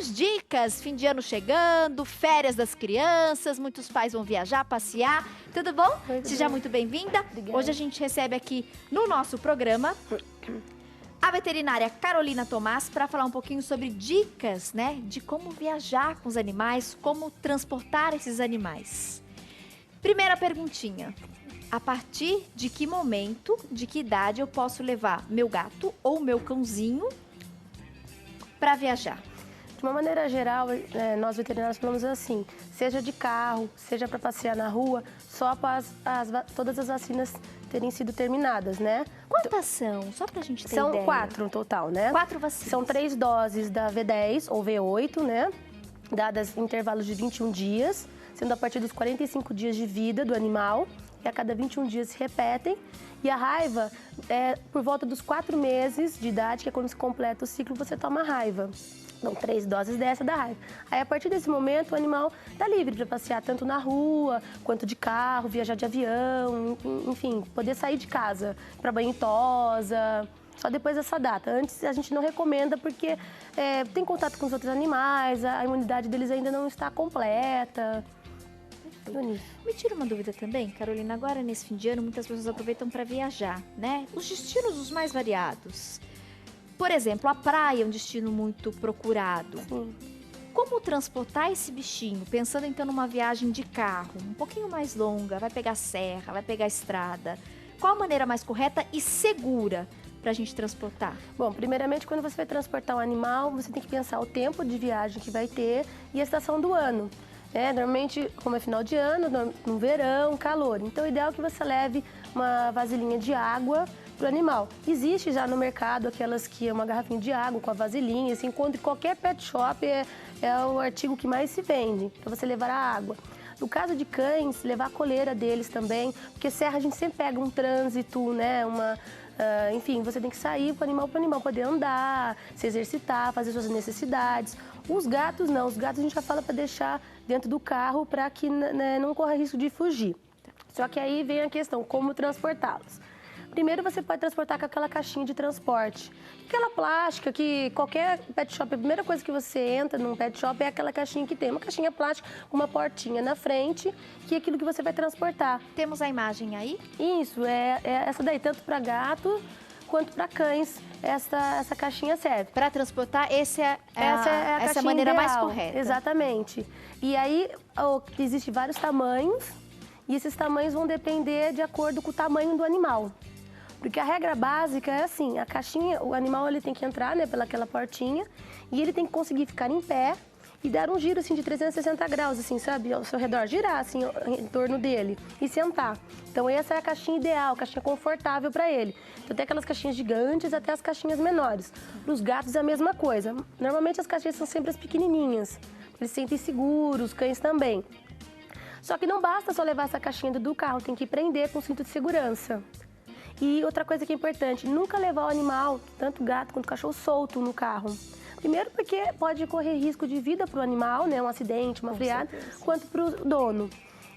algumas dicas, fim de ano chegando, férias das crianças, muitos pais vão viajar, passear. Tudo bom? Seja muito bem-vinda. Hoje a gente recebe aqui no nosso programa a veterinária Carolina Tomás para falar um pouquinho sobre dicas, né, de como viajar com os animais, como transportar esses animais. Primeira perguntinha. A partir de que momento, de que idade eu posso levar meu gato ou meu cãozinho para viajar? De uma maneira geral, nós veterinários falamos assim, seja de carro, seja para passear na rua, só após todas as vacinas terem sido terminadas, né? Quantas são? Só pra gente ter ideia. São 4 no total, né? 4 vacinas. São 3 doses da V10 ou V8, né? Dadas em intervalos de 21 dias, sendo a partir dos 45 dias de vida do animal. E a cada 21 dias se repetem. E a raiva é por volta dos 4 meses de idade, que é quando se completa o ciclo, você toma a raiva. Então, 3 doses dessa da raiva. Aí, a partir desse momento, o animal está livre para passear tanto na rua, quanto de carro, viajar de avião, enfim, poder sair de casa para banho em tosa, só depois dessa data. Antes, a gente não recomenda porque tem contato com os outros animais, a imunidade deles ainda não está completa. Me tira uma dúvida também, Carolina. Agora, nesse fim de ano, muitas pessoas aproveitam para viajar, né? Os destinos os mais variados. Por exemplo, a praia é um destino muito procurado. Sim. Como transportar esse bichinho? Pensando então numa viagem de carro, um pouquinho mais longa, vai pegar serra, vai pegar estrada. Qual a maneira mais correta e segura para a gente transportar? Bom, primeiramente, quando você vai transportar um animal, você tem que pensar o tempo de viagem que vai ter e a estação do ano. Normalmente, como é final de ano, no verão, calor. Então, o ideal é que você leve uma vasilhinha de água para o animal. Existe já no mercado aquelas que é uma garrafinha de água com a vasilhinha. Você encontra em qualquer pet shop, é o artigo que mais se vende, para você levar a água. No caso de cães, levar a coleira deles também, porque serra a gente sempre pega um trânsito, né? Enfim, você tem que sair para o animal poder andar, se exercitar, fazer suas necessidades. Os gatos não, os gatos a gente já fala para deixar dentro do carro para que não corra risco de fugir. Só que aí vem a questão, como transportá-los. Primeiro você pode transportar com aquela caixinha de transporte. Aquela plástica que qualquer pet shop, a primeira coisa que você entra num pet shop é aquela caixinha que tem. Uma caixinha plástica com uma portinha na frente, que é aquilo que você vai transportar. Temos a imagem aí? Isso, é essa daí, tanto para gato quanto para cães. Essa caixinha serve. Para transportar, essa é a maneira ideal, mais correta. Exatamente. E aí, existem vários tamanhos, e esses tamanhos vão depender de acordo com o tamanho do animal. Porque a regra básica é assim, a caixinha, o animal ele tem que entrar, né, pelaquela portinha, e ele tem que conseguir ficar em pé e dar um giro assim de 360 graus, assim, sabe, ao seu redor, girar assim em torno dele e sentar. Então essa é a caixinha ideal, a caixinha confortável para ele. Então tem aquelas caixinhas gigantes até as caixinhas menores. Para os gatos é a mesma coisa. Normalmente as caixinhas são sempre as pequenininhas, eles se sentem seguros, os cães também. Só que não basta só levar essa caixinha do carro, tem que prender com cinto de segurança. E outra coisa que é importante, nunca levar o animal, tanto gato quanto cachorro, solto no carro. Primeiro porque pode correr risco de vida para o animal, né, um acidente, uma friada, quanto para o dono.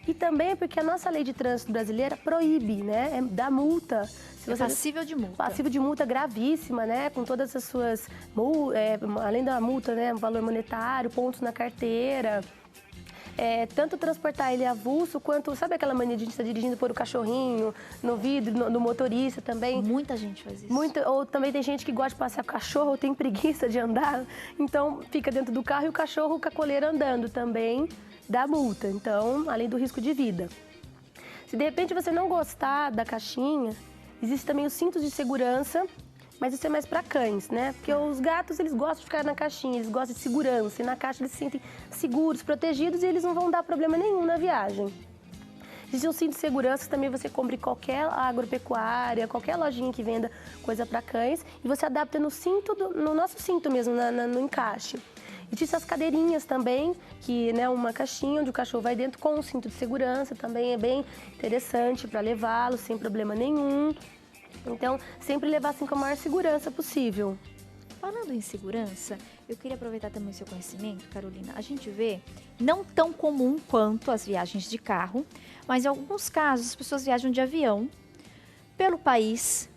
E também porque a nossa lei de trânsito brasileira proíbe, né, dá multa. É passível de multa. Passível de multa gravíssima, né, com todas as suas, além da multa, né, valor monetário, pontos na carteira. Tanto transportar ele avulso, quanto, sabe aquela mania de a gente estar dirigindo por o cachorrinho no vidro, no motorista também? Muita gente faz isso. Ou também tem gente que gosta de passear com o cachorro, ou tem preguiça de andar, então fica dentro do carro e o cachorro com a coleira andando também dá multa, então, além do risco de vida. Se de repente você não gostar da caixinha, existe também os cintos de segurança, mas isso é mais para cães, né? Porque os gatos, eles gostam de ficar na caixinha, eles gostam de segurança. E na caixa eles se sentem seguros, protegidos e eles não vão dar problema nenhum na viagem. Existe um cinto de segurança que também você compra em qualquer agropecuária, qualquer lojinha que venda coisa para cães. E você adapta no cinto, no nosso cinto mesmo, no encaixe. Existem as cadeirinhas também, que é uma caixinha onde o cachorro vai dentro com um cinto de segurança. Também é bem interessante para levá-lo sem problema nenhum. Então, sempre levar assim com a maior segurança possível. Falando em segurança, eu queria aproveitar também o seu conhecimento, Carolina. A gente vê, não tão comum quanto as viagens de carro, mas em alguns casos as pessoas viajam de avião pelo país.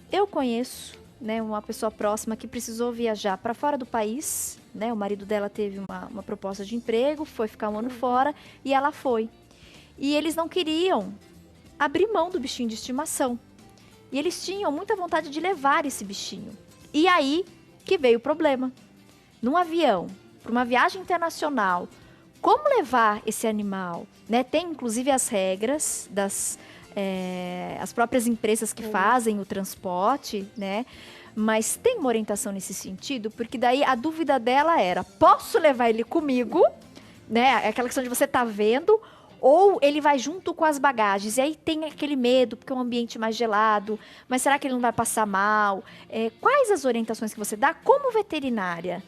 Eu conheço né, uma pessoa próxima que precisou viajar para fora do país, né? O marido dela teve uma proposta de emprego, foi ficar um ano fora e ela foi. E eles não queriam abrir mão do bichinho de estimação. E eles tinham muita vontade de levar esse bichinho. E aí que veio o problema. Num avião, para uma viagem internacional, como levar esse animal? Né? Tem inclusive as regras as próprias empresas que fazem o transporte, né? Mas tem uma orientação nesse sentido, porque daí a dúvida dela era: posso levar ele comigo? Né? Aquela questão de você tá vendo, ou ele vai junto com as bagagens. E aí tem aquele medo, porque é um ambiente mais gelado. Mas será que ele não vai passar mal? Quais as orientações que você dá como veterinária?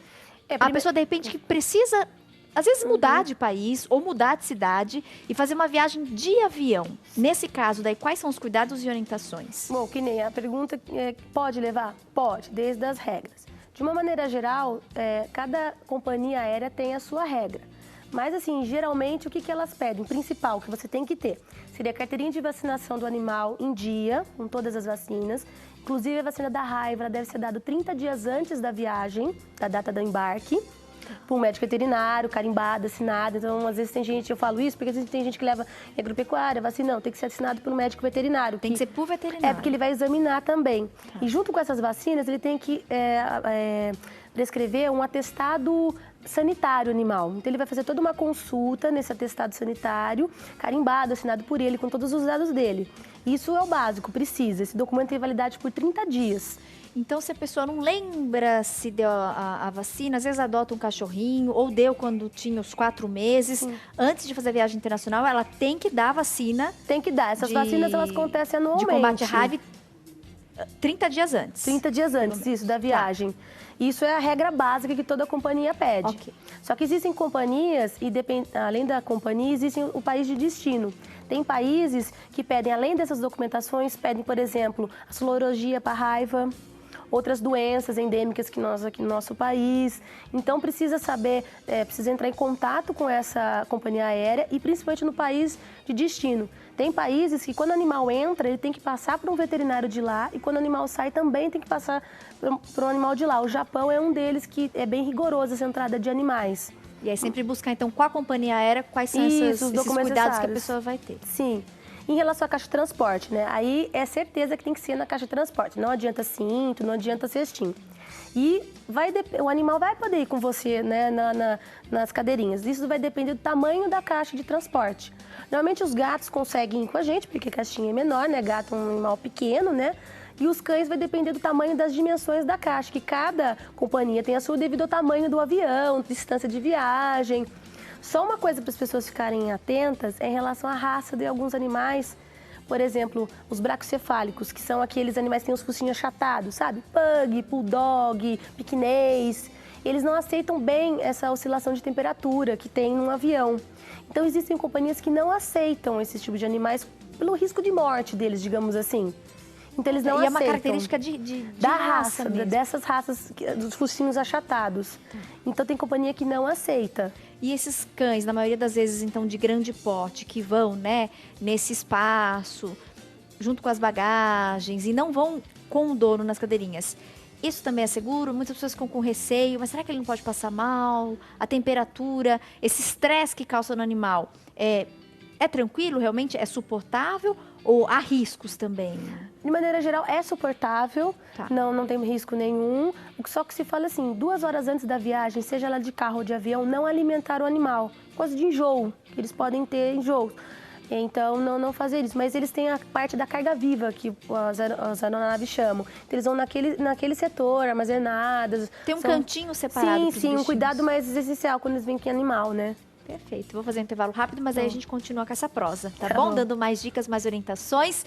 A pessoa, de repente, que precisa, às vezes, mudar de país ou mudar de cidade e fazer uma viagem de avião. Nesse caso, daí, quais são os cuidados e orientações? Bom, que nem a pergunta, pode levar? Pode, desde as regras. De uma maneira geral, cada companhia aérea tem a sua regra. Mas, assim, geralmente, o que elas pedem? Principal, que você tem que ter, seria a carteirinha de vacinação do animal em dia, com todas as vacinas. Inclusive, a vacina da raiva ela deve ser dada 30 dias antes da viagem, da data do embarque, por um médico veterinário, carimbado, assinado. Então, às vezes tem gente, eu falo isso, porque às vezes tem gente que leva agropecuária, vacina, não, tem que ser assinado por um médico veterinário. Tem que ser por veterinário. Porque ele vai examinar também. Tá. E junto com essas vacinas, ele tem que prescrever um atestado sanitário animal. Então, ele vai fazer toda uma consulta nesse atestado sanitário, carimbado, assinado por ele, com todos os dados dele. Isso é o básico, precisa. Esse documento tem validade por 30 dias. Então, se a pessoa não lembra se deu a vacina, às vezes adota um cachorrinho, ou deu quando tinha os 4 meses, antes de fazer a viagem internacional, ela tem que dar a vacina. Tem que dar. Essas vacinas, elas acontecem anualmente. De combate à raiva 30 dias antes. 30 dias antes, isso, da viagem. Tá. Isso é a regra básica que toda companhia pede. Okay. Só que existem companhias, e além da companhia, existe o país de destino. Tem países que pedem, além dessas documentações, pedem, por exemplo, a sorologia para raiva, outras doenças endêmicas que nós aqui no nosso país. Então, precisa saber, precisa entrar em contato com essa companhia aérea e principalmente no país de destino. Tem países que quando o animal entra, ele tem que passar por um veterinário de lá e quando o animal sai também tem que passar por um animal de lá. O Japão é um deles que é bem rigoroso essa entrada de animais. E aí sempre buscar então com a companhia aérea quais são esses cuidados que a pessoa vai ter. Sim. Em relação à caixa de transporte, né? Aí é certeza que tem que ser na caixa de transporte. Não adianta cinto, não adianta cestinho. E o animal vai poder ir com você, né, nas cadeirinhas. Isso vai depender do tamanho da caixa de transporte. Normalmente os gatos conseguem ir com a gente, porque a caixinha é menor, né? Gato é um animal pequeno, né? E os cães vai depender do tamanho das dimensões da caixa, que cada companhia tem a sua devido ao tamanho do avião, distância de viagem. Só uma coisa para as pessoas ficarem atentas é em relação à raça de alguns animais. Por exemplo, os bracocefálicos, que são aqueles animais que têm os focinhos achatados, sabe? Pug, bulldog, piquinês. Eles não aceitam bem essa oscilação de temperatura que tem num avião. Então, existem companhias que não aceitam esse tipo de animais pelo risco de morte deles, digamos assim. Então, eles não aceitam. E é uma característica da raça dessas raças, dos focinhos achatados. Então, tem companhia que não aceita. E esses cães, na maioria das vezes, então, de grande porte, que vão, né, nesse espaço, junto com as bagagens, e não vão com o dono nas cadeirinhas. Isso também é seguro? Muitas pessoas ficam com receio, mas será que ele não pode passar mal? A temperatura, esse estresse que causa no animal, é tranquilo, realmente? É suportável? Ou há riscos também? De maneira geral, é suportável, não tem risco nenhum. Só que se fala assim, 2 horas antes da viagem, seja ela de carro ou de avião, não alimentar o animal. Coisa de enjoo, que eles podem ter enjoo. Então, não fazer isso. Mas eles têm a parte da carga viva, que as aeronaves chamam. Então, eles vão naquele setor, armazenadas. Tem um cantinho separado. Sim, um cuidado mais essencial quando eles vêm com animal, né? Perfeito. Vou fazer um intervalo rápido, mas aí a gente continua com essa prosa, tá bom? Dando mais dicas, mais orientações.